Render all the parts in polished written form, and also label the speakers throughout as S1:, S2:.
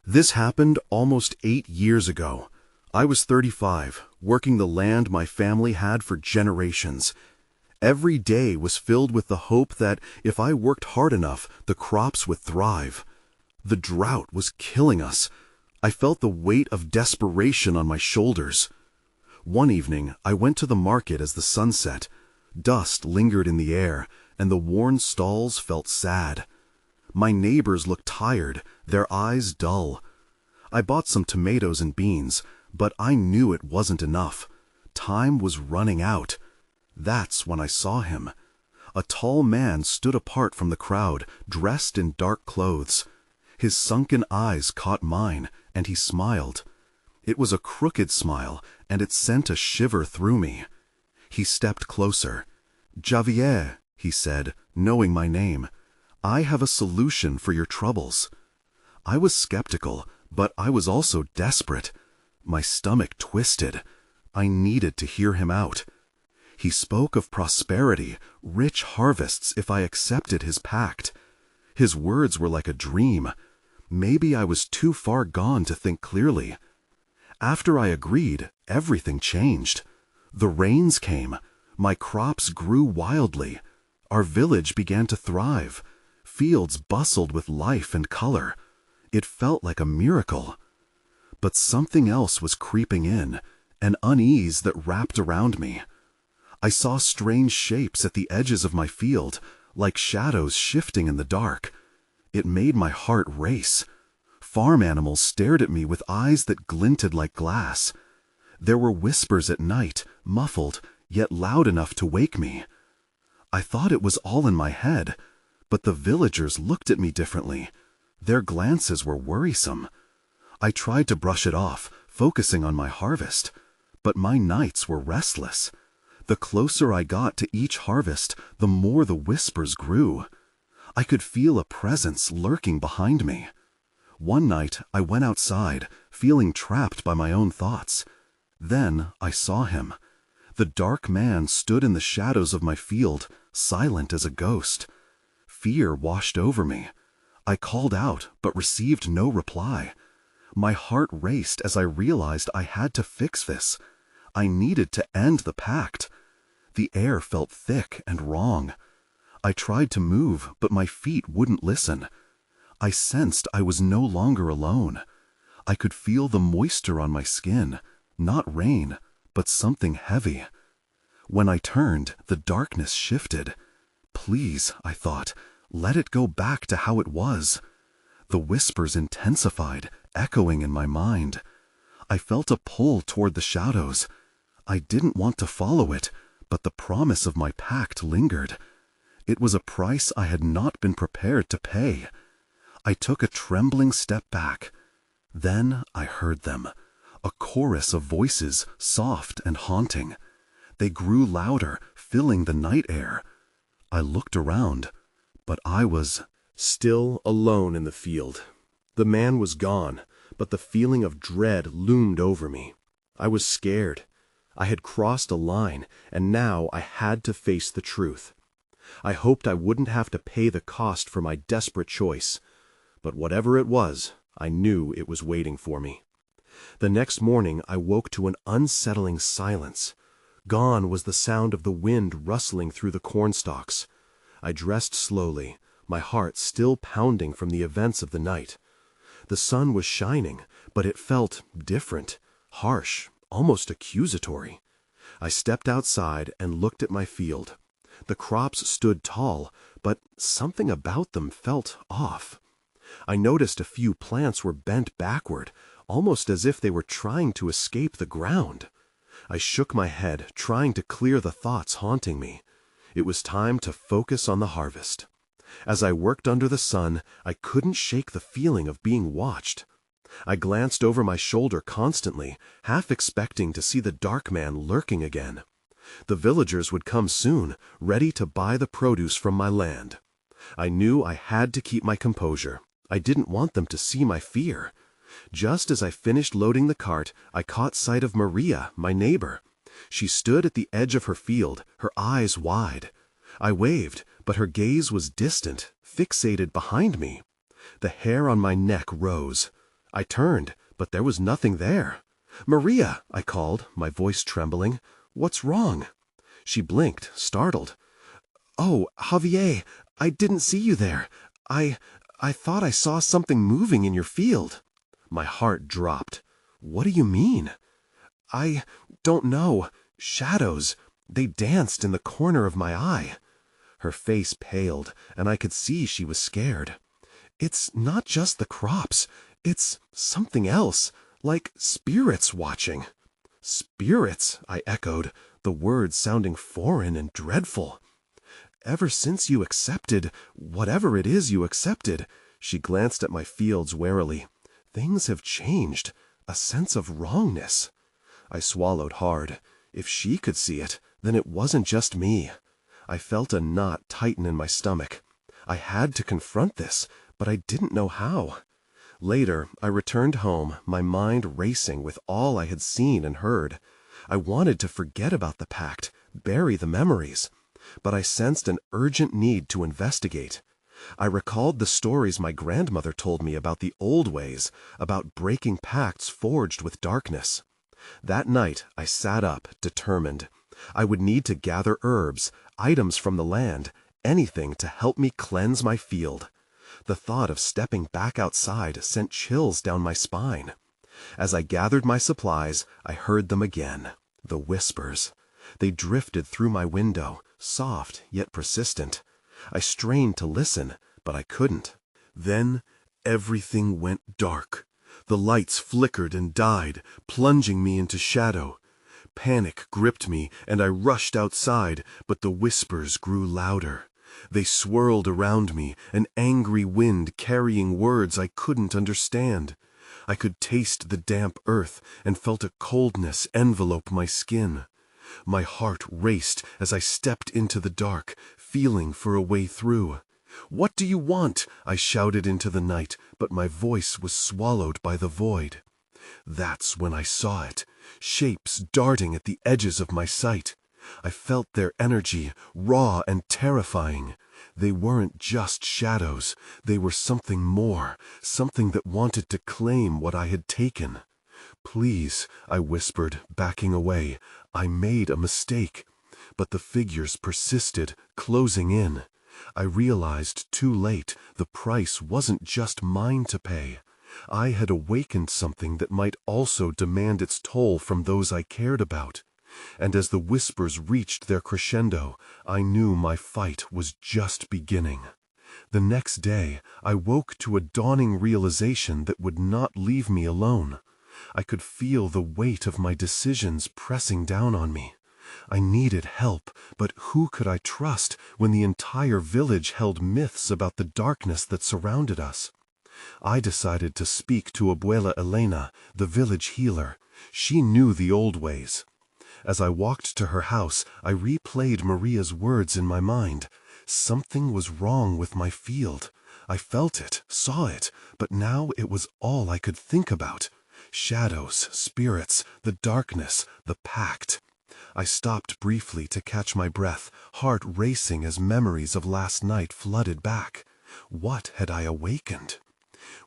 S1: This happened almost 8 years ago. I was 35, working the land my family had for generations. Every day was filled with the hope that if I worked hard enough, the crops would thrive. The drought was killing us. I felt the weight of desperation on my shoulders. One evening, I went to the market as the sun set. Dust lingered in the air, and the worn stalls felt sad. My neighbors looked tired, their eyes dull. I bought some tomatoes and beans, but I knew it wasn't enough. Time was running out. That's when I saw him. A tall man stood apart from the crowd, dressed in dark clothes. His sunken eyes caught mine, and he smiled. It was a crooked smile, and it sent a shiver through me. He stepped closer. "Javier," he said, knowing my name, "I have a solution for your troubles." I was skeptical, but I was also desperate. My stomach twisted. I needed to hear him out. He spoke of prosperity, rich harvests if I accepted his pact. His words were like a dream. Maybe I was too far gone to think clearly. After I agreed, everything changed. The rains came. My crops grew wildly. Our village began to thrive. Fields bustled with life and color. It felt like a miracle. But something else was creeping in, an unease that wrapped around me. I saw strange shapes at the edges of my field, like shadows shifting in the dark. It made my heart race. Farm animals stared at me with eyes that glinted like glass. There were whispers at night, muffled, yet loud enough to wake me. I thought it was all in my head, but the villagers looked at me differently. Their glances were worrisome. I tried to brush it off, focusing on my harvest, but my nights were restless. The closer I got to each harvest, the more the whispers grew. I could feel a presence lurking behind me. One night, I went outside, feeling trapped by my own thoughts. Then I saw him. The dark man stood in the shadows of my field, silent as a ghost. Fear washed over me. I called out, but received no reply. My heart raced as I realized I had to fix this. I needed to end the pact. The air felt thick and wrong. I tried to move, but my feet wouldn't listen. I sensed I was no longer alone. I could feel the moisture on my skin, not rain, but something heavy. When I turned, the darkness shifted. Please, I thought, let it go back to how it was. The whispers intensified, echoing in my mind. I felt a pull toward the shadows. I didn't want to follow it, but the promise of my pact lingered. It was a price I had not been prepared to pay. I took a trembling step back. Then I heard them, a chorus of voices, soft and haunting. They grew louder, filling the night air. I looked around, but I was still alone in the field. The man was gone, but the feeling of dread loomed over me. I was scared. I had crossed a line, and now I had to face the truth. I hoped I wouldn't have to pay the cost for my desperate choice. But whatever it was, I knew it was waiting for me. The next morning I woke to an unsettling silence. Gone was the sound of the wind rustling through the cornstalks. I dressed slowly, my heart still pounding from the events of the night. The sun was shining, but it felt different, harsh, almost accusatory. I stepped outside and looked at my field. The crops stood tall, but something about them felt off. I noticed a few plants were bent backward, almost as if they were trying to escape the ground. I shook my head, trying to clear the thoughts haunting me. It was time to focus on the harvest. As I worked under the sun, I couldn't shake the feeling of being watched. I glanced over my shoulder constantly, half expecting to see the dark man lurking again. The villagers would come soon, ready to buy the produce from my land. I knew I had to keep my composure. I didn't want them to see my fear. Just as I finished loading the cart, I caught sight of Maria, my neighbor. She stood at the edge of her field, her eyes wide. I waved, but her gaze was distant, fixated behind me. The hair on my neck rose. I turned, but there was nothing there. "Maria," I called, my voice trembling. "What's wrong?" She blinked, startled. "Oh, Javier, I didn't see you there. I thought I saw something moving in your field." My heart dropped. "What do you mean?" "I don't know. Shadows. They danced in the corner of my eye." Her face paled, and I could see she was scared. "It's not just the crops. It's something else, like spirits watching." "Spirits," I echoed, the words sounding foreign and dreadful. "Ever since you accepted, whatever it is you accepted," she glanced at my fields warily, "things have changed, a sense of wrongness." I swallowed hard. If she could see it, then it wasn't just me. I felt a knot tighten in my stomach. I had to confront this, but I didn't know how. Later, I returned home, my mind racing with all I had seen and heard. I wanted to forget about the pact, bury the memories. But I sensed an urgent need to investigate. I recalled the stories my grandmother told me about the old ways, about breaking pacts forged with darkness. That night, I sat up, determined. I would need to gather herbs, items from the land, anything to help me cleanse my field. The thought of stepping back outside sent chills down my spine. As I gathered my supplies, I heard them again, the whispers. They drifted through my window, soft yet persistent. I strained to listen, but I couldn't. Then everything went dark. The lights flickered and died, plunging me into shadow. Panic gripped me, and I rushed outside, but the whispers grew louder. They swirled around me, an angry wind carrying words I couldn't understand. I could taste the damp earth and felt a coldness envelope my skin. My heart raced as I stepped into the dark, feeling for a way through. "What do you want?" I shouted into the night, but my voice was swallowed by the void. That's when I saw it, shapes darting at the edges of my sight. I felt their energy, raw and terrifying. They weren't just shadows, they were something more, something that wanted to claim what I had taken. "Please," I whispered, backing away. I made a mistake. But the figures persisted, closing in. I realized too late the price wasn't just mine to pay. I had awakened something that might also demand its toll from those I cared about. And as the whispers reached their crescendo, I knew my fight was just beginning. The next day, I woke to a dawning realization that would not leave me alone. I could feel the weight of my decisions pressing down on me. I needed help, but who could I trust when the entire village held myths about the darkness that surrounded us? I decided to speak to Abuela Elena, the village healer. She knew the old ways. As I walked to her house, I replayed Maria's words in my mind. Something was wrong with my field. I felt it, saw it, but now it was all I could think about. Shadows, spirits, the darkness, the pact. I stopped briefly to catch my breath, heart racing as memories of last night flooded back. What had I awakened?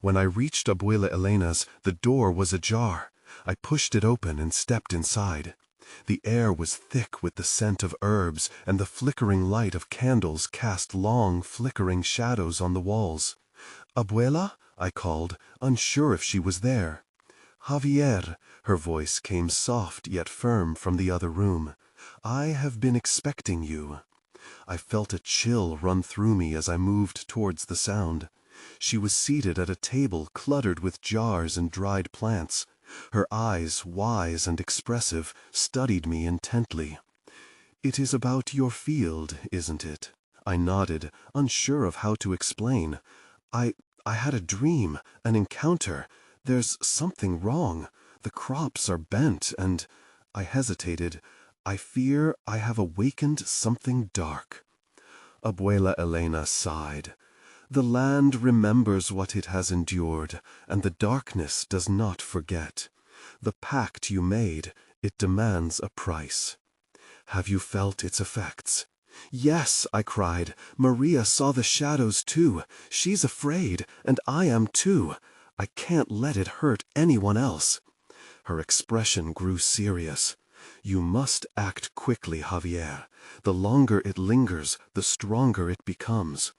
S1: When I reached Abuela Elena's, the door was ajar. I pushed it open and stepped inside. The air was thick with the scent of herbs, and the flickering light of candles cast long, flickering shadows on the walls. "Abuela?" I called, unsure if she was there. "Javier," her voice came soft yet firm from the other room. "I have been expecting you." I felt a chill run through me as I moved towards the sound. She was seated at a table cluttered with jars and dried plants. Her eyes, wise and expressive, studied me intently. "It is about your field, isn't it?" I nodded, unsure of how to explain. I had a dream, an encounter. There's something wrong. The crops are bent and—" I hesitated. "I fear I have awakened something dark." Abuela Elena sighed. "The land remembers what it has endured, and the darkness does not forget. The pact you made, it demands a price. Have you felt its effects?" "Yes," I cried. "Maria saw the shadows too. She's afraid, and I am too. I can't let it hurt anyone else." Her expression grew serious. "You must act quickly, Javier. The longer it lingers, the stronger it becomes.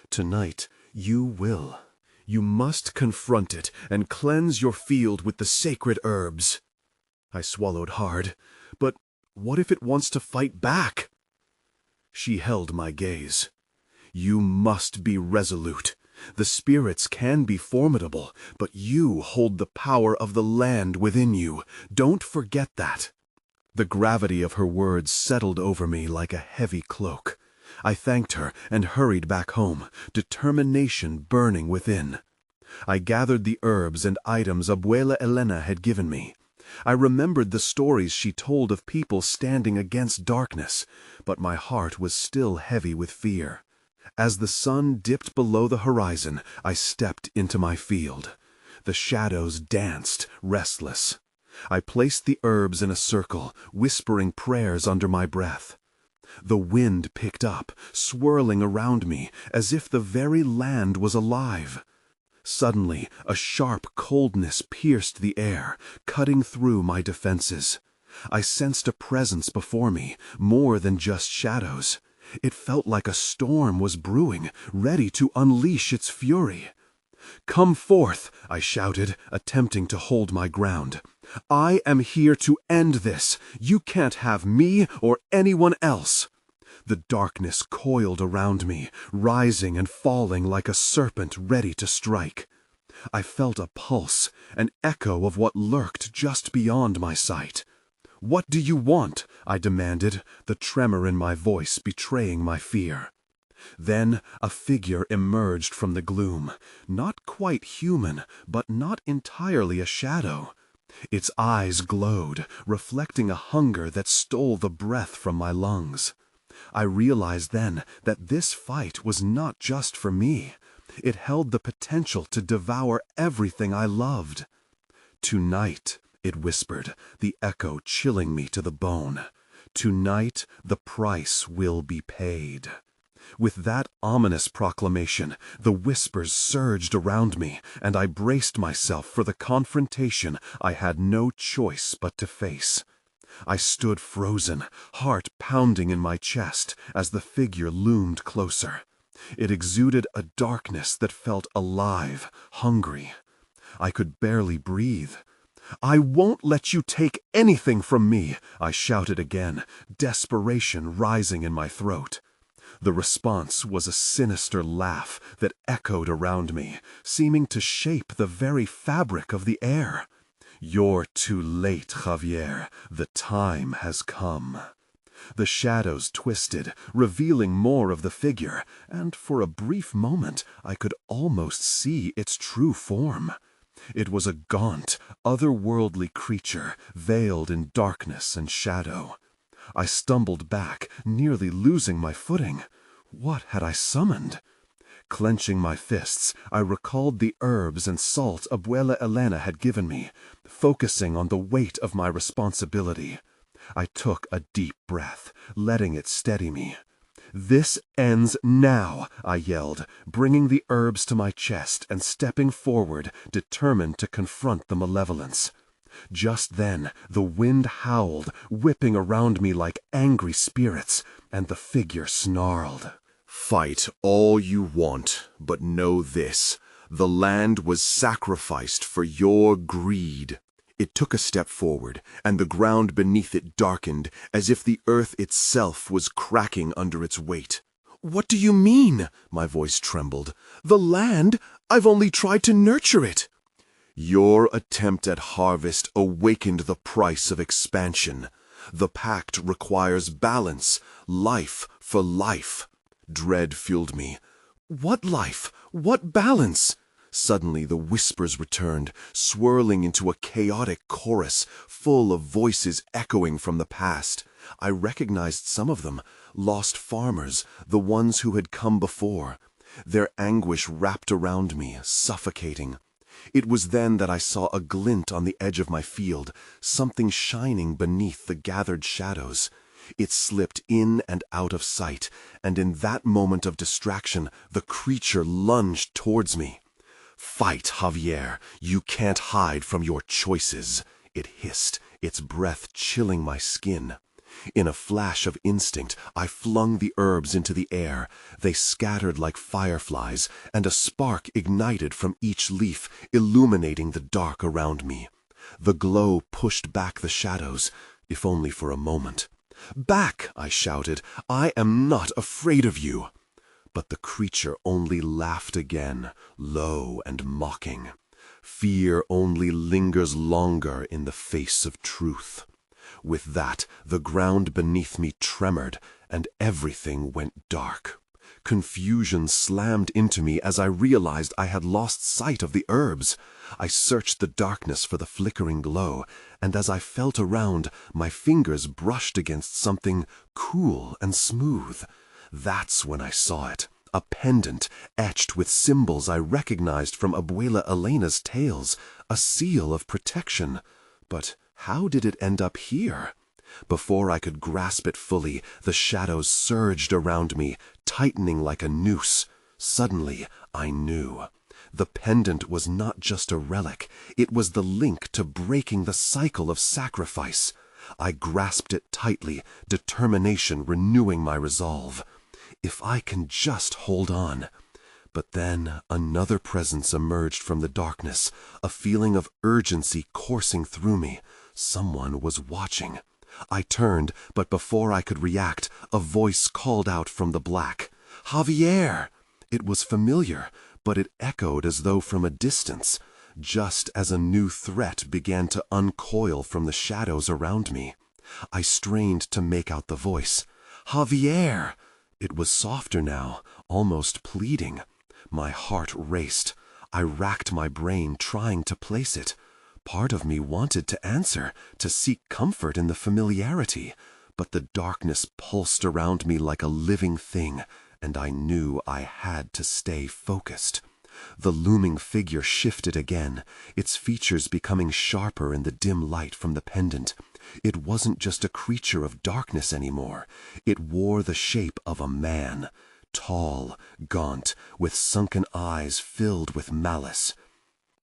S1: Tonight, you will. You must confront it and cleanse your field with the sacred herbs." I swallowed hard. "But what if it wants to fight back?" She held my gaze. "You must be resolute. The spirits can be formidable, but you hold the power of the land within you. Don't forget that." The gravity of her words settled over me like a heavy cloak. I thanked her and hurried back home, determination burning within. I gathered the herbs and items Abuela Elena had given me. I remembered the stories she told of people standing against darkness, but my heart was still heavy with fear. As the sun dipped below the horizon, I stepped into my field. The shadows danced, restless. I placed the herbs in a circle, whispering prayers under my breath. The wind picked up, swirling around me, as if the very land was alive. Suddenly, a sharp coldness pierced the air, cutting through my defenses. I sensed a presence before me, more than just shadows. It felt like a storm was brewing, ready to unleash its fury. "Come forth," I shouted, attempting to hold my ground. "I am here to end this. You can't have me or anyone else." The darkness coiled around me, rising and falling like a serpent ready to strike. I felt a pulse, an echo of what lurked just beyond my sight. "What do you want?" I demanded, the tremor in my voice betraying my fear. Then a figure emerged from the gloom, not quite human, but not entirely a shadow. Its eyes glowed, reflecting a hunger that stole the breath from my lungs. I realized then that this fight was not just for me. It held the potential to devour everything I loved. "Tonight," it whispered, the echo chilling me to the bone. "Tonight, the price will be paid." With that ominous proclamation, the whispers surged around me, and I braced myself for the confrontation I had no choice but to face. I stood frozen, heart pounding in my chest as the figure loomed closer. It exuded a darkness that felt alive, hungry. I could barely breathe. "I won't let you take anything from me," I shouted again, desperation rising in my throat. The response was a sinister laugh that echoed around me, seeming to shape the very fabric of the air. "You're too late, Javier. The time has come." The shadows twisted, revealing more of the figure, and for a brief moment I could almost see its true form. It was a gaunt, otherworldly creature, veiled in darkness and shadow. I stumbled back, nearly losing my footing. What had I summoned? Clenching my fists, I recalled the herbs and salt Abuela Elena had given me, focusing on the weight of my responsibility. I took a deep breath, letting it steady me. "This ends now," I yelled, bringing the herbs to my chest and stepping forward, determined to confront the malevolence. Just then, the wind howled, whipping around me like angry spirits, and the figure snarled. "Fight all you want, but know this. The land was sacrificed for your greed." It took a step forward, and the ground beneath it darkened, as if the earth itself was cracking under its weight. "What do you mean?" My voice trembled. "The land? I've only tried to nurture it." "Your attempt at harvest awakened the price of expansion. The pact requires balance, life for life." Dread fueled me. "What life? What balance?" Suddenly the whispers returned, swirling into a chaotic chorus, full of voices echoing from the past. I recognized some of them, lost farmers, the ones who had come before. Their anguish wrapped around me, suffocating. It was then that I saw a glint on the edge of my field, something shining beneath the gathered shadows. It slipped in and out of sight, and in that moment of distraction, the creature lunged towards me. "Fight, Javier. You can't hide from your choices," it hissed, its breath chilling my skin. In a flash of instinct, I flung the herbs into the air. They scattered like fireflies, and a spark ignited from each leaf, illuminating the dark around me. The glow pushed back the shadows, if only for a moment. "Back!" I shouted. "I am not afraid of you." But the creature only laughed again, low and mocking. Fear only lingers longer in the face of truth. With that, the ground beneath me tremored, and everything went dark. Confusion slammed into me as I realized I had lost sight of the herbs. I searched the darkness for the flickering glow, and as I felt around, my fingers brushed against something cool and smooth. That's when I saw it. A pendant etched with symbols I recognized from Abuela Elena's tales, a seal of protection. But how did it end up here? Before I could grasp it fully, the shadows surged around me, tightening like a noose. Suddenly, I knew. The pendant was not just a relic, it was the link to breaking the cycle of sacrifice. I grasped it tightly, determination renewing my resolve. If I can just hold on. But then another presence emerged from the darkness, a feeling of urgency coursing through me. Someone was watching. I turned, but before I could react, a voice called out from the black. "Javier!" It was familiar, but it echoed as though from a distance, just as a new threat began to uncoil from the shadows around me. I strained to make out the voice. "Javier!" It was softer now, almost pleading. My heart raced. I racked my brain trying to place it. Part of me wanted to answer, to seek comfort in the familiarity, but the darkness pulsed around me like a living thing, and I knew I had to stay focused. The looming figure shifted again, its features becoming sharper in the dim light from the pendant. It wasn't just a creature of darkness anymore. It wore the shape of a man, tall, gaunt, with sunken eyes filled with malice.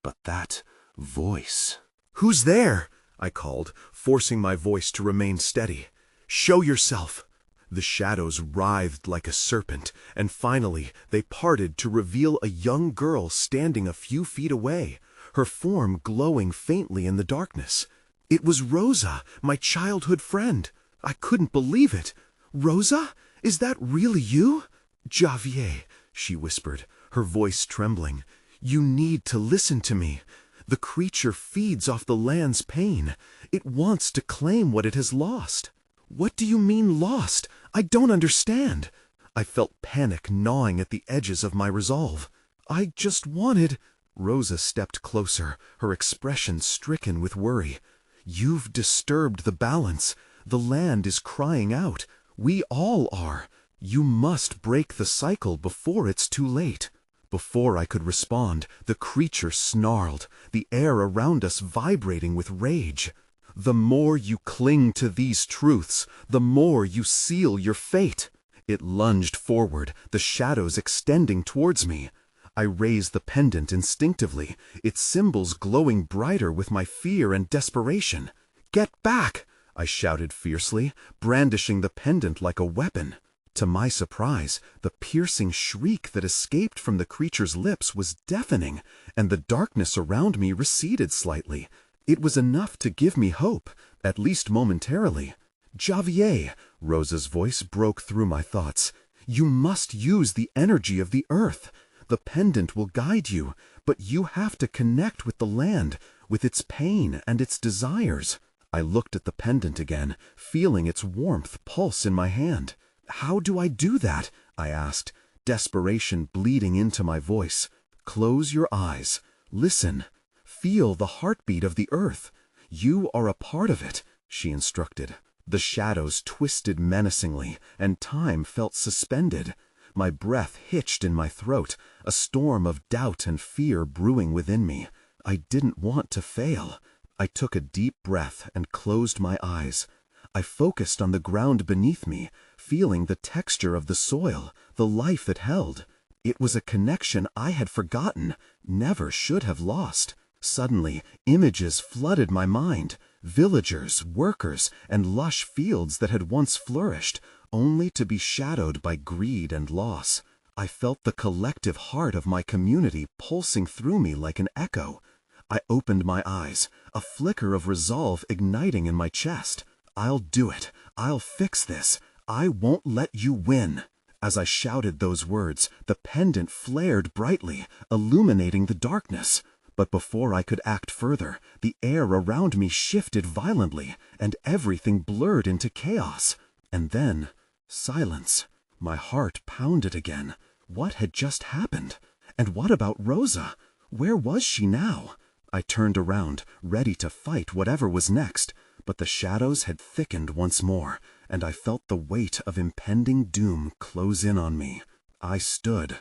S1: But that voice. "Who's there?" I called, forcing my voice to remain steady. "Show yourself." The shadows writhed like a serpent, and finally they parted to reveal a young girl standing a few feet away, her form glowing faintly in the darkness. It was Rosa, my childhood friend. I couldn't believe it. "Rosa? Is that really you?" "Javier," she whispered, her voice trembling. "You need to listen to me. The creature feeds off the land's pain. It wants to claim what it has lost." "What do you mean lost? I don't understand." I felt panic gnawing at the edges of my resolve. "I just wanted—" Rosa stepped closer, her expression stricken with worry. "You've disturbed the balance. The land is crying out. We all are. You must break the cycle before it's too late." Before I could respond, the creature snarled, the air around us vibrating with rage. "The more you cling to these truths, the more you seal your fate." It lunged forward, the shadows extending towards me. I raised the pendant instinctively, its symbols glowing brighter with my fear and desperation. "Get back!" I shouted fiercely, brandishing the pendant like a weapon. To my surprise, the piercing shriek that escaped from the creature's lips was deafening, and the darkness around me receded slightly. It was enough to give me hope, at least momentarily. "Javier," Rosa's voice broke through my thoughts. "You must use the energy of the earth. The pendant will guide you, but you have to connect with the land, with its pain and its desires." I looked at the pendant again, feeling its warmth pulse in my hand. "How do I do that?" I asked, desperation bleeding into my voice. "Close your eyes. Listen. Feel the heartbeat of the earth. You are a part of it," she instructed. The shadows twisted menacingly, and time felt suspended. My breath hitched in my throat, a storm of doubt and fear brewing within me. I didn't want to fail. I took a deep breath and closed my eyes. I focused on the ground beneath me, feeling the texture of the soil, the life it held. It was a connection I had forgotten, never should have lost. Suddenly, images flooded my mind. Villagers, workers, and lush fields that had once flourished, only to be shadowed by greed and loss. I felt the collective heart of my community pulsing through me like an echo. I opened my eyes, a flicker of resolve igniting in my chest. I'll do it. I'll fix this. I won't let you win. As I shouted those words, the pendant flared brightly, illuminating the darkness. But before I could act further, the air around me shifted violently, and everything blurred into chaos. And then, silence. My heart pounded again. What had just happened? And what about Rosa? Where was she now? I turned around, ready to fight whatever was next, but the shadows had thickened once more, and I felt the weight of impending doom close in on me. I stood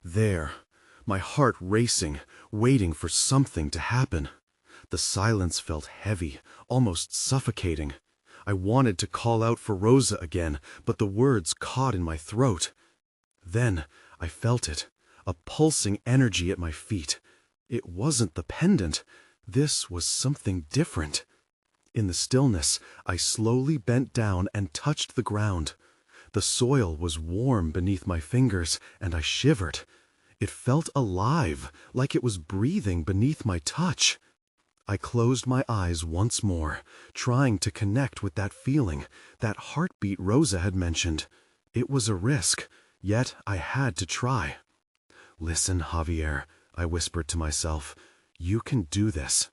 S1: there, my heart racing, waiting for something to happen. The silence felt heavy, almost suffocating. I wanted to call out for Rosa again, but the words caught in my throat. Then I felt it, a pulsing energy at my feet. It wasn't the pendant. This was something different. In the stillness, I slowly bent down and touched the ground. The soil was warm beneath my fingers, and I shivered. It felt alive, like it was breathing beneath my touch. I closed my eyes once more, trying to connect with that feeling, that heartbeat Rosa had mentioned. It was a risk, yet I had to try. "Listen, Javier," I whispered to myself. "You can do this."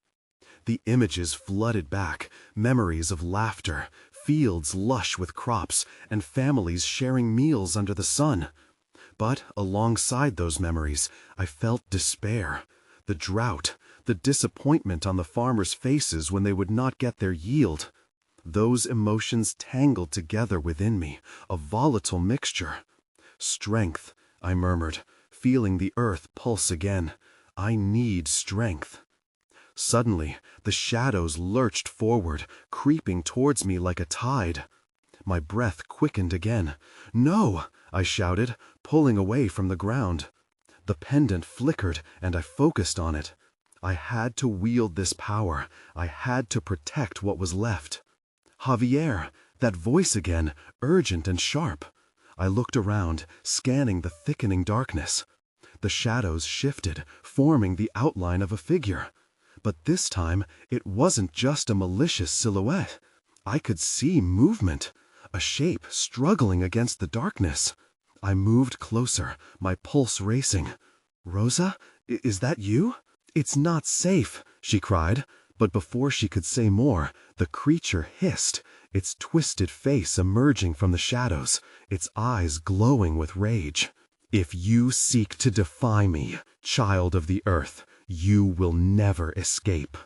S1: The images flooded back, memories of laughter, fields lush with crops, and families sharing meals under the sun. But alongside those memories, I felt despair, the drought, the disappointment on the farmers' faces when they would not get their yield. Those emotions tangled together within me, a volatile mixture. "Strength," I murmured, feeling the earth pulse again. "I need strength." Suddenly, the shadows lurched forward, creeping towards me like a tide. My breath quickened again. "No!" I shouted, pulling away from the ground. The pendant flickered, and I focused on it. I had to wield this power. I had to protect what was left. "Javier!" That voice again, urgent and sharp. I looked around, scanning the thickening darkness. The shadows shifted, forming the outline of a figure. But this time, it wasn't just a malicious silhouette. I could see movement, a shape struggling against the darkness. I moved closer, my pulse racing. "Rosa, is that you?" "It's not safe," she cried. But before she could say more, the creature hissed, its twisted face emerging from the shadows, its eyes glowing with rage. "If you seek to defy me, child of the earth, you will never escape."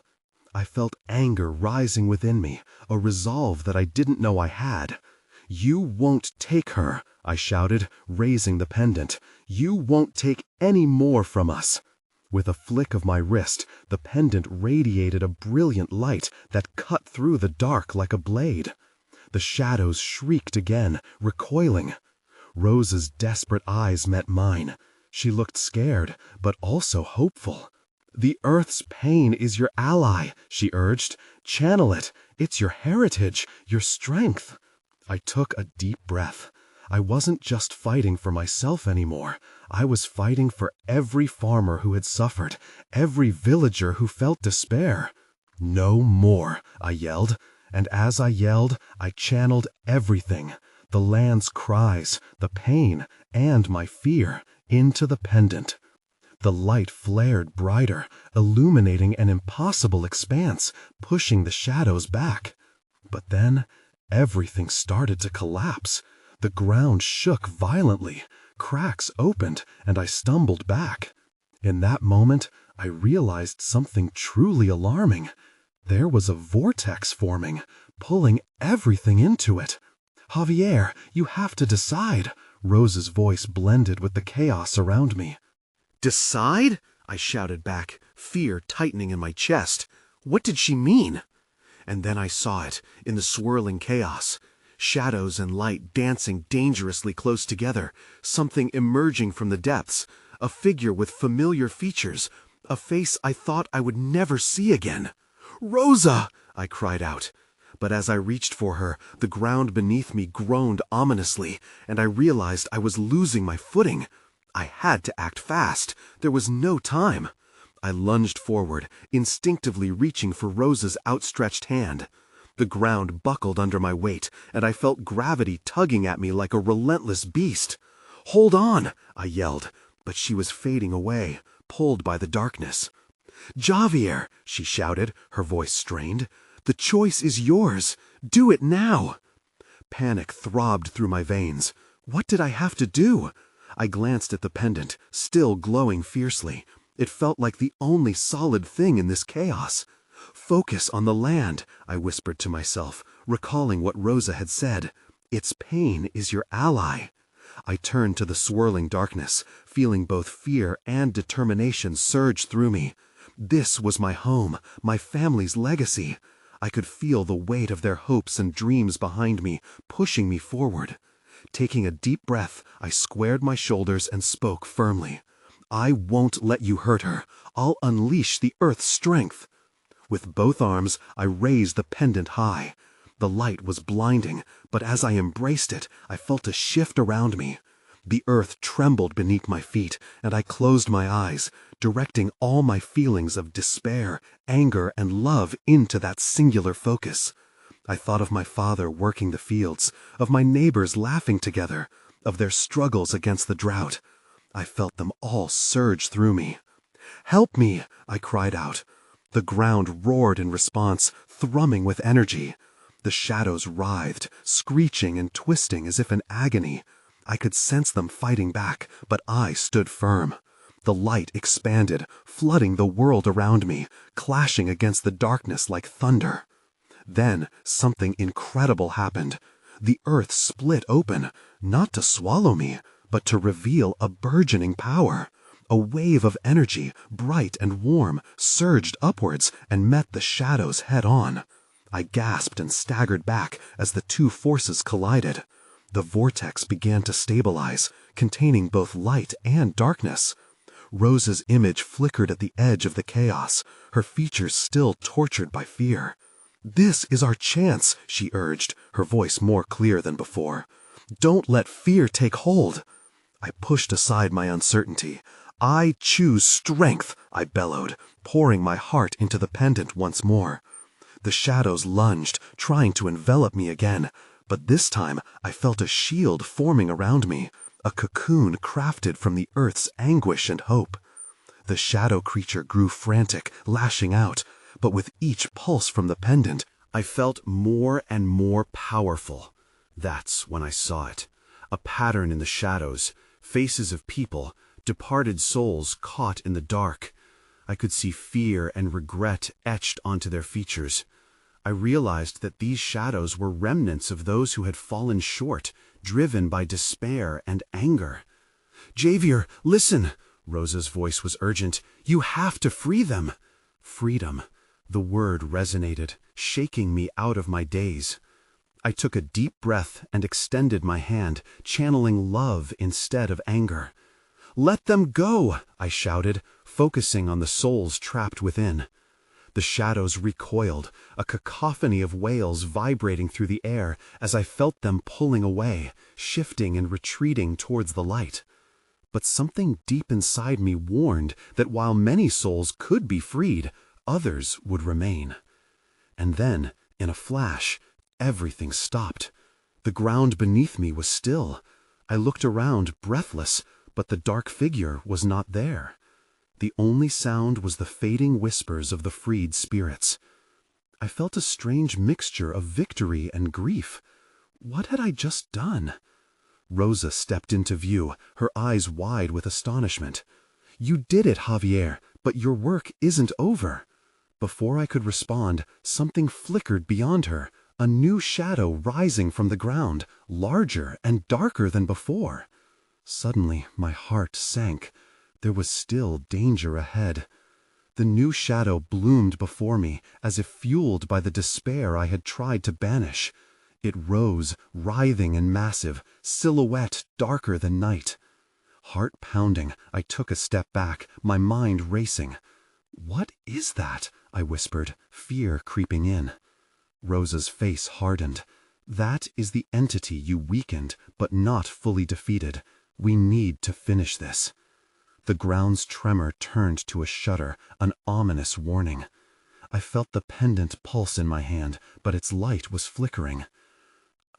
S1: I felt anger rising within me, a resolve that I didn't know I had. "You won't take her," I shouted, raising the pendant. "You won't take any more from us." With a flick of my wrist, the pendant radiated a brilliant light that cut through the dark like a blade. The shadows shrieked again, recoiling. Rosa's desperate eyes met mine. She looked scared, but also hopeful. "The earth's pain is your ally," she urged. "Channel it. It's your heritage, your strength." I took a deep breath. I wasn't just fighting for myself anymore. I was fighting for every farmer who had suffered, every villager who felt despair. "No more," I yelled. And as I yelled, I channeled everything, the land's cries, the pain, and my fear, into the pendant. The light flared brighter, illuminating an impossible expanse, pushing the shadows back. But then, everything started to collapse. The ground shook violently, cracks opened, and I stumbled back. In that moment, I realized something truly alarming. There was a vortex forming, pulling everything into it. "Javier, you have to decide." Rosa's voice blended with the chaos around me. "Decide?" I shouted back, fear tightening in my chest. What did she mean? And then I saw it, in the swirling chaos. shadows and light dancing dangerously close together, something emerging from the depths, a figure with familiar features, a face I thought I would never see again. "Rosa!" I cried out. But as I reached for her, the ground beneath me groaned ominously, and I realized I was losing my footing. I had to act fast. There was no time. I lunged forward, instinctively reaching for Rosa's outstretched hand. The ground buckled under my weight, and I felt gravity tugging at me like a relentless beast. "Hold on!" I yelled, but she was fading away, pulled by the darkness. "Javier!" she shouted, her voice strained. "The choice is yours. Do it now!" Panic throbbed through my veins. What did I have to do? I glanced at the pendant, still glowing fiercely. It felt like the only solid thing in this chaos. "Focus on the land," I whispered to myself, recalling what Rosa had said. "Its pain is your ally." I turned to the swirling darkness, feeling both fear and determination surge through me. This was my home, my family's legacy. I could feel the weight of their hopes and dreams behind me, pushing me forward. Taking a deep breath, I squared my shoulders and spoke firmly. "I won't let you hurt her. I'll unleash the earth's strength." With both arms, I raised the pendant high. The light was blinding, but as I embraced it, I felt a shift around me. The earth trembled beneath my feet, and I closed my eyes, directing all my feelings of despair, anger, and love into that singular focus. I thought of my father working the fields, of my neighbors laughing together, of their struggles against the drought. I felt them all surge through me. "Help me!" I cried out. The ground roared in response, thrumming with energy. The shadows writhed, screeching and twisting as if in agony. I could sense them fighting back, but I stood firm. The light expanded, flooding the world around me, clashing against the darkness like thunder. Then something incredible happened. The earth split open, not to swallow me, but to reveal a burgeoning power. A wave of energy, bright and warm, surged upwards and met the shadows head-on. I gasped and staggered back as the two forces collided. The vortex began to stabilize, containing both light and darkness. Rosa's image flickered at the edge of the chaos, her features still tortured by fear. "This is our chance," she urged, her voice more clear than before. "Don't let fear take hold." I pushed aside my uncertainty. "I choose strength," I bellowed, pouring my heart into the pendant once more. The shadows lunged, trying to envelop me again, but this time I felt a shield forming around me, a cocoon crafted from the earth's anguish and hope. The shadow creature grew frantic, lashing out, but with each pulse from the pendant, I felt more and more powerful. That's when I saw it. A pattern in the shadows, faces of people, departed souls caught in the dark. I could see fear and regret etched onto their features. I realized that these shadows were remnants of those who had fallen short, driven by despair and anger. "Javier, listen!" Rosa's voice was urgent. "You have to free them." Freedom. The word resonated, shaking me out of my daze. I took a deep breath and extended my hand, channeling love instead of anger. "Let them go!" I shouted, focusing on the souls trapped within. The shadows recoiled, a cacophony of wails vibrating through the air as I felt them pulling away, shifting and retreating towards the light. But something deep inside me warned that while many souls could be freed, others would remain. And then, in a flash, everything stopped. The ground beneath me was still. I looked around, breathless, but the dark figure was not there. The only sound was the fading whispers of the freed spirits. I felt a strange mixture of victory and grief. What had I just done? Rosa stepped into view, her eyes wide with astonishment. "You did it, Javier, but your work isn't over." Before I could respond, something flickered beyond her, a new shadow rising from the ground, larger and darker than before. Suddenly, my heart sank. There was still danger ahead. The new shadow bloomed before me, as if fueled by the despair I had tried to banish. It rose, writhing and massive, silhouette darker than night. Heart pounding, I took a step back, my mind racing. "What is that?" I whispered, fear creeping in. Rosa's face hardened. "That is the entity you weakened, but not fully defeated. We need to finish this." The ground's tremor turned to a shudder, an ominous warning. I felt the pendant pulse in my hand, but its light was flickering.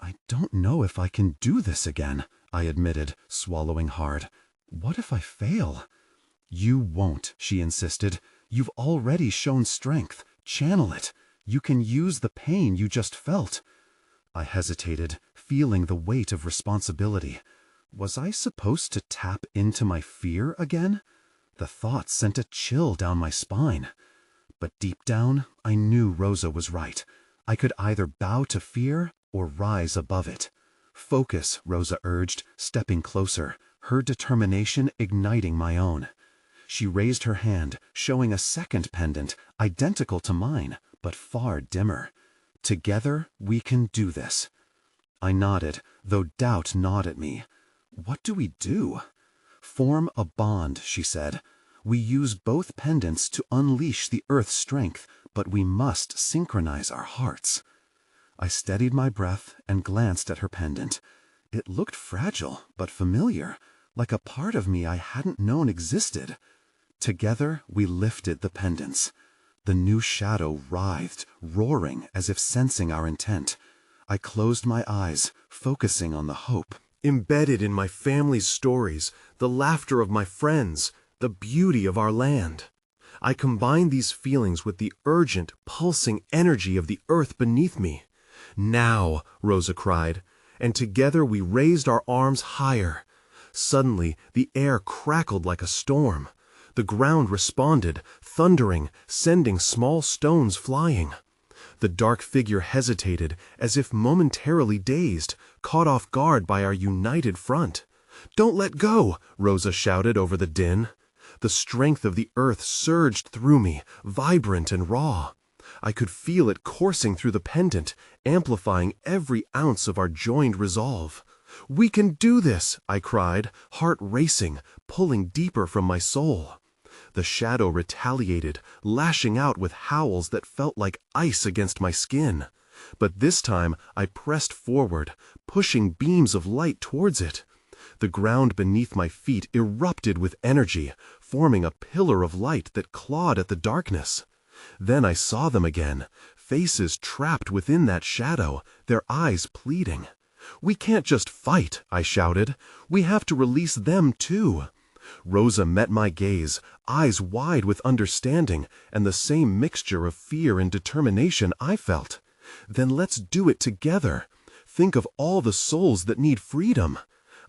S1: "I don't know if I can do this again," I admitted, swallowing hard. "What if I fail?" "You won't," she insisted. "You've already shown strength. Channel it. You can use the pain you just felt." I hesitated, feeling the weight of responsibility. Was I supposed to tap into my fear again? The thought sent a chill down my spine. But deep down, I knew Rosa was right. I could either bow to fear or rise above it. "Focus," Rosa urged, stepping closer, her determination igniting my own. She raised her hand, showing a second pendant, identical to mine, but far dimmer. "Together, we can do this." I nodded, though doubt gnawed at me. "What do we do?" "Form a bond," she said. "We use both pendants to unleash the Earth's strength, but we must synchronize our hearts." I steadied my breath and glanced at her pendant. It looked fragile, but familiar, like a part of me I hadn't known existed. Together, we lifted the pendants. The new shadow writhed, roaring as if sensing our intent. I closed my eyes, focusing on the hope. Embedded in my family's stories, the laughter of my friends, the beauty of our land. I combined these feelings with the urgent, pulsing energy of the earth beneath me. "Now!" Rosa cried, and together we raised our arms higher. Suddenly, the air crackled like a storm. The ground responded, thundering, sending small stones flying. The dark figure hesitated, as if momentarily dazed, caught off guard by our united front. "Don't let go!" Rosa shouted over the din. The strength of the earth surged through me, vibrant and raw. I could feel it coursing through the pendant, amplifying every ounce of our joined resolve. "We can do this!" I cried, heart racing, pulling deeper from my soul. The shadow retaliated, lashing out with howls that felt like ice against my skin. But this time I pressed forward, pushing beams of light towards it. The ground beneath my feet erupted with energy, forming a pillar of light that clawed at the darkness. Then I saw them again, faces trapped within that shadow, their eyes pleading. "We can't just fight," I shouted. "We have to release them too." Rosa met my gaze, eyes wide with understanding and the same mixture of fear and determination I felt. "Then let's do it together. Think of all the souls that need freedom."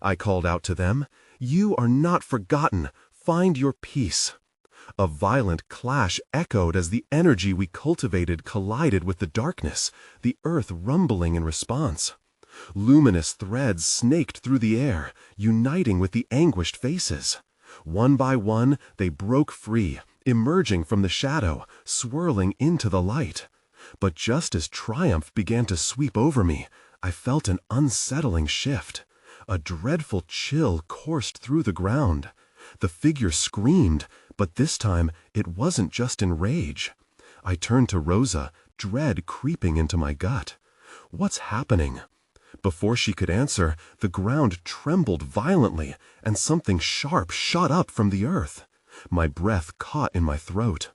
S1: I called out to them. "You are not forgotten. Find your peace." A violent clash echoed as the energy we cultivated collided with the darkness, the earth rumbling in response. Luminous threads snaked through the air, uniting with the anguished faces. One by one, they broke free, emerging from the shadow, swirling into the light. But just as triumph began to sweep over me, I felt an unsettling shift. A dreadful chill coursed through the ground. The figure screamed, but this time it wasn't just in rage. I turned to Rosa, dread creeping into my gut. "What's happening?" Before she could answer, the ground trembled violently, and something sharp shot up from the earth. My breath caught in my throat.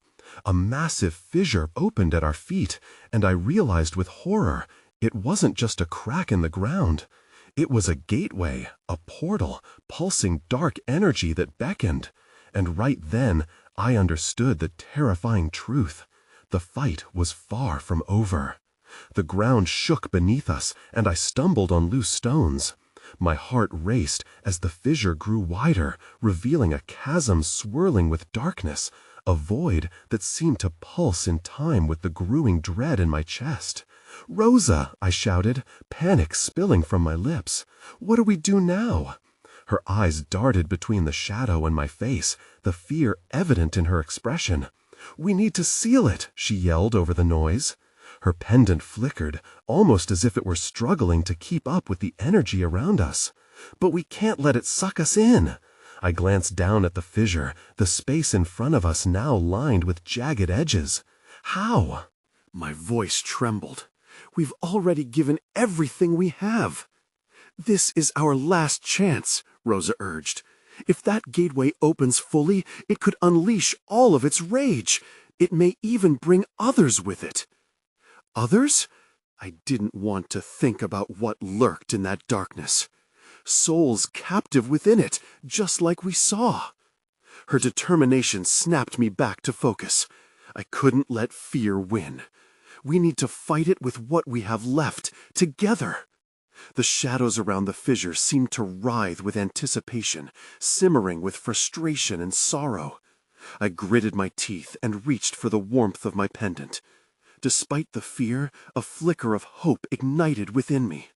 S1: A massive fissure opened at our feet, and I realized with horror it wasn't just a crack in the ground. It was a gateway, a portal, pulsing dark energy that beckoned. And right then, I understood the terrifying truth. The fight was far from over. The ground shook beneath us, and I stumbled on loose stones. My heart raced as the fissure grew wider, revealing a chasm swirling with darkness, a void that seemed to pulse in time with the growing dread in my chest. "Rosa!" I shouted, panic spilling from my lips. "What do we do now?" Her eyes darted between the shadow and my face, the fear evident in her expression. "We need to seal it," she yelled over the noise. Her pendant flickered, almost as if it were struggling to keep up with the energy around us. But we can't let it suck us in. I glanced down at the fissure, the space in front of us now lined with jagged edges. How?
S2: My voice trembled. We've already given everything we have. This is our last chance, Rosa urged. If that gateway opens fully, it could unleash all of its rage. It may even bring others with it. Others? I didn't want to think about what lurked in that darkness. Souls captive within it, just like we saw. Her determination snapped me back to focus. I couldn't let fear win. We need to fight it with what we have left, together. The shadows around the fissure seemed to writhe with anticipation, simmering with frustration and sorrow. I gritted my teeth and reached for the warmth of my pendant. Despite the fear, a flicker of hope ignited within me.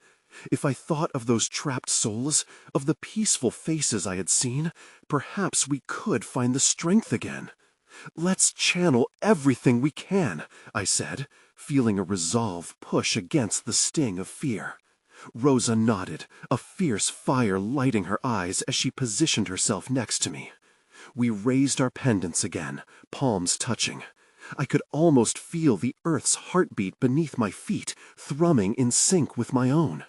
S2: If I thought of those trapped souls, of the peaceful faces I had seen, perhaps we could find the strength again. Let's channel everything we can, I said, feeling a resolve push against the sting of fear. Rosa nodded, a fierce fire lighting her eyes as she positioned herself next to me. We raised our pendants again, palms touching. I could almost feel the earth's heartbeat beneath my feet, thrumming in sync with my own.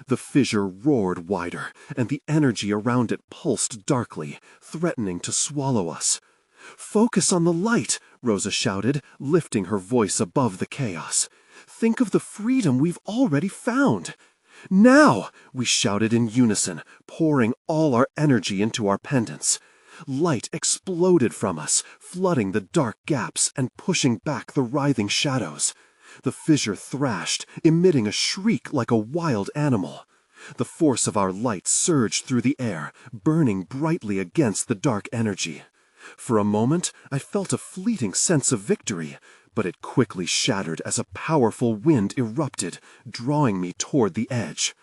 S2: The fissure roared wider, and the energy around it pulsed darkly, threatening to swallow us. "Focus on the light," Rosa shouted, lifting her voice above the chaos. "Think of the freedom we've already found." "Now!" we shouted in unison, pouring all our energy into our pendants. Light exploded from us, flooding the dark gaps and pushing back the writhing shadows. The fissure thrashed, emitting a shriek like a wild animal. The force of our light surged through the air, burning brightly against the dark energy. For a moment, I felt a fleeting sense of victory, but it quickly shattered as a powerful wind erupted, drawing me toward the edge.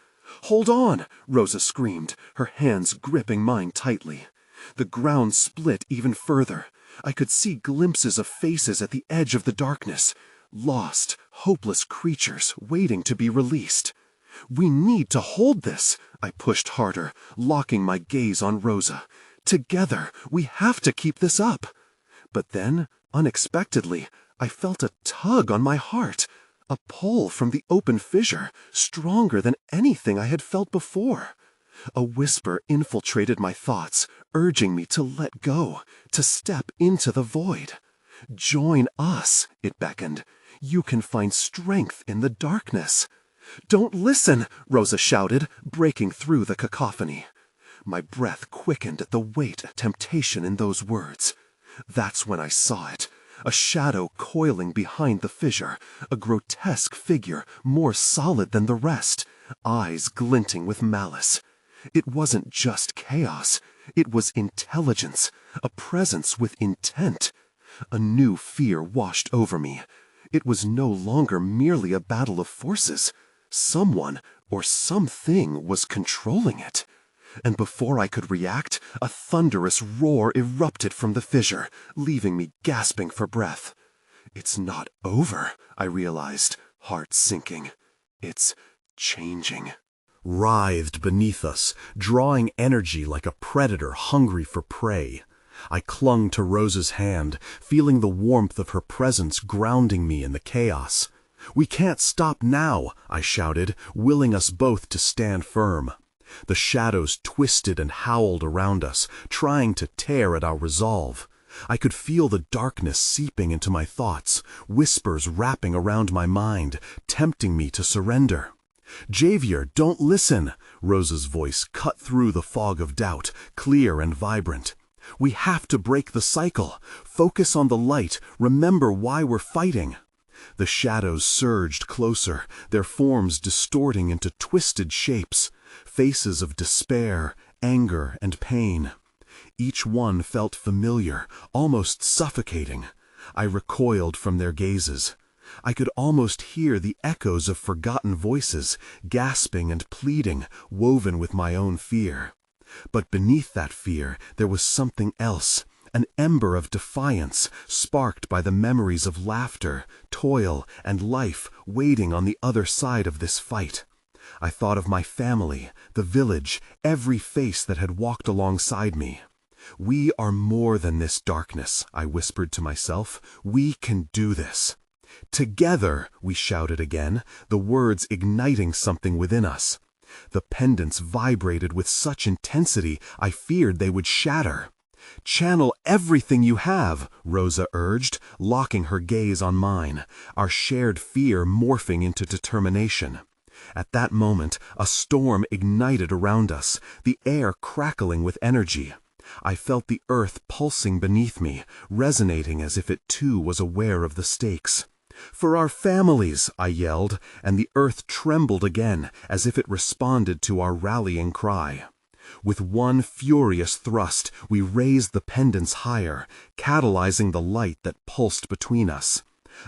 S2: "Hold on!" Rosa screamed, her hands gripping mine tightly. The ground split even further. I could see glimpses of faces at the edge of the darkness. Lost, hopeless creatures waiting to be released. "We need to hold this," I pushed harder, locking my gaze on Rosa. "Together, we have to keep this up." But then, unexpectedly, I felt a tug on my heart, a pull from the open fissure, stronger than anything I had felt before. A whisper infiltrated my thoughts, urging me to let go, to step into the void. "Join us," it beckoned. "You can find strength in the darkness." "Don't listen," Rosa shouted, breaking through the cacophony. My breath quickened at the weight of temptation in those words. That's when I saw it. A shadow coiling behind the fissure, a grotesque figure more solid than the rest, eyes glinting with malice. It wasn't just chaos, it was intelligence, a presence with intent. A new fear washed over me. It was no longer merely a battle of forces. Someone or something was controlling it. And before I could react, a thunderous roar erupted from the fissure, leaving me gasping for breath. It's not over, I realized, heart sinking. It's changing.
S1: Writhed beneath us, drawing energy like a predator hungry for prey. I clung to Rosa's hand, feeling the warmth of her presence grounding me in the chaos. "We can't stop now," I shouted, willing us both to stand firm. The shadows twisted and howled around us, trying to tear at our resolve. I could feel the darkness seeping into my thoughts, whispers wrapping around my mind, tempting me to surrender. "Javier, don't listen!" Rosa's voice cut through the fog of doubt, clear and vibrant. "We have to break the cycle. Focus on the light. Remember why we're fighting." The shadows surged closer, their forms distorting into twisted shapes, faces of despair, anger, and pain. Each one felt familiar, almost suffocating. I recoiled from their gazes. I could almost hear the echoes of forgotten voices, gasping and pleading, woven with my own fear. But beneath that fear there was something else, an ember of defiance sparked by the memories of laughter, toil, and life waiting on the other side of this fight. I thought of my family, the village, every face that had walked alongside me. "We are more than this darkness," I whispered to myself. "We can do this." "Together," we shouted again, the words igniting something within us. The pendants vibrated with such intensity I feared they would shatter. "Channel everything you have," Rosa urged, locking her gaze on mine, our shared fear morphing into determination. At that moment, a storm ignited around us, the air crackling with energy. I felt the earth pulsing beneath me, resonating as if it too was aware of the stakes. "For our families," I yelled, and the earth trembled again as if it responded to our rallying cry. With one furious thrust, we raised the pendants higher, catalyzing the light that pulsed between us.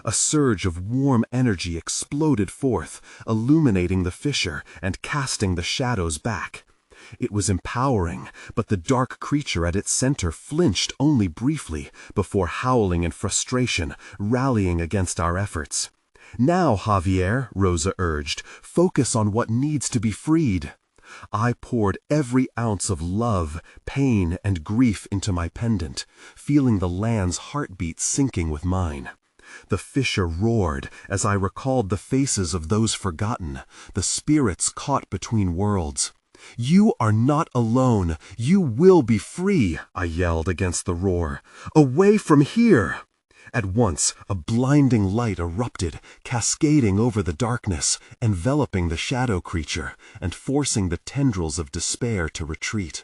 S1: A surge of warm energy exploded forth, illuminating the fissure and casting the shadows back. It was empowering, but the dark creature at its center flinched only briefly before howling in frustration, rallying against our efforts. "Now, Javier," Rosa urged, "focus on what needs to be freed." I poured every ounce of love, pain, and grief into my pendant, feeling the land's heartbeat sinking with mine. The fissure roared as I recalled the faces of those forgotten, the spirits caught between worlds. "You are not alone. You will be free," I yelled against the roar. "Away from here!" At once, a blinding light erupted, cascading over the darkness, enveloping the shadow creature, and forcing the tendrils of despair to retreat.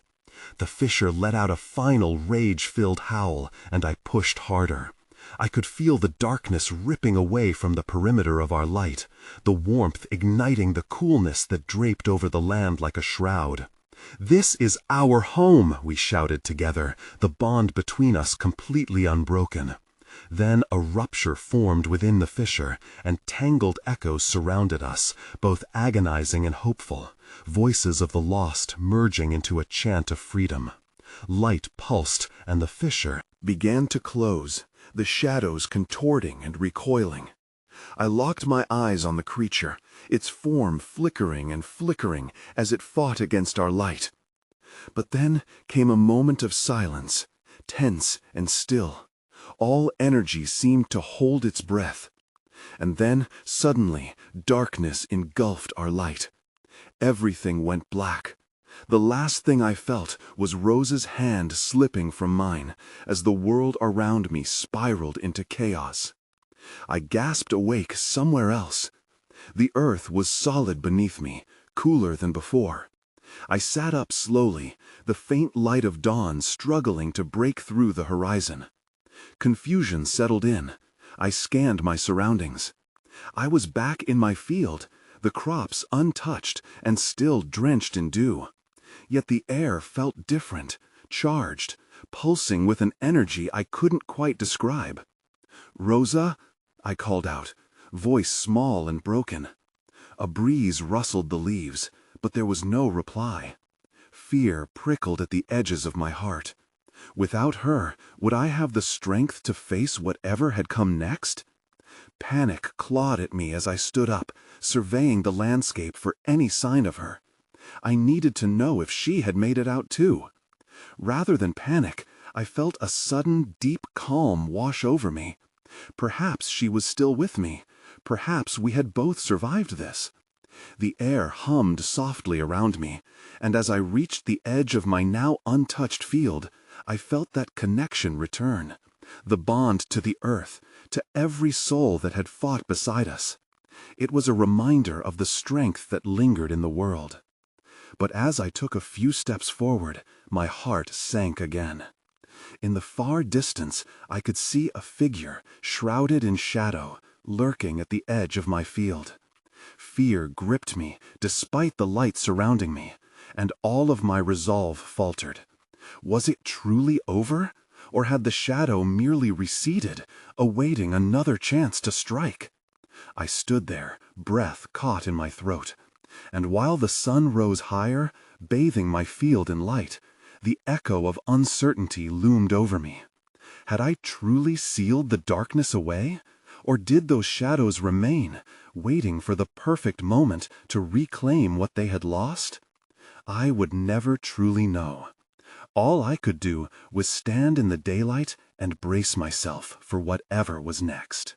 S1: The fissure let out a final rage-filled howl, and I pushed harder. I could feel the darkness ripping away from the perimeter of our light, the warmth igniting the coolness that draped over the land like a shroud. "This is our home," we shouted together, the bond between us completely unbroken. Then a rupture formed within the fissure, and tangled echoes surrounded us, both agonizing and hopeful, voices of the lost merging into a chant of freedom. Light pulsed, and the fissure began to close, the shadows contorting and recoiling. I locked my eyes on the creature, its form flickering and flickering as it fought against our light. But then came a moment of silence, tense and still. All energy seemed to hold its breath. And then, suddenly, darkness engulfed our light. Everything went black. The last thing I felt was Rosa's hand slipping from mine as the world around me spiraled into chaos. I gasped awake somewhere else. The earth was solid beneath me, cooler than before. I sat up slowly, the faint light of dawn struggling to break through the horizon. Confusion settled in. I scanned my surroundings. I was back in my field, the crops untouched and still drenched in dew. Yet the air felt different, charged, pulsing with an energy I couldn't quite describe. "Rosa?" I called out, voice small and broken. A breeze rustled the leaves, but there was no reply. Fear prickled at the edges of my heart. Without her, would I have the strength to face whatever had come next? Panic clawed at me as I stood up, surveying the landscape for any sign of her. I needed to know if she had made it out too. Rather than panic, I felt a sudden, deep calm wash over me. Perhaps she was still with me. Perhaps we had both survived this. The air hummed softly around me, and as I reached the edge of my now untouched field, I felt that connection return, the bond to the earth, to every soul that had fought beside us. It was a reminder of the strength that lingered in the world. But as I took a few steps forward, my heart sank again. In the far distance, I could see a figure, shrouded in shadow, lurking at the edge of my field. Fear gripped me, despite the light surrounding me, and all of my resolve faltered. Was it truly over? Or had the shadow merely receded, awaiting another chance to strike? I stood there, breath caught in my throat. And while the sun rose higher, bathing my field in light, the echo of uncertainty loomed over me. Had I truly sealed the darkness away? Or did those shadows remain, waiting for the perfect moment to reclaim what they had lost? I would never truly know. All I could do was stand in the daylight and brace myself for whatever was next.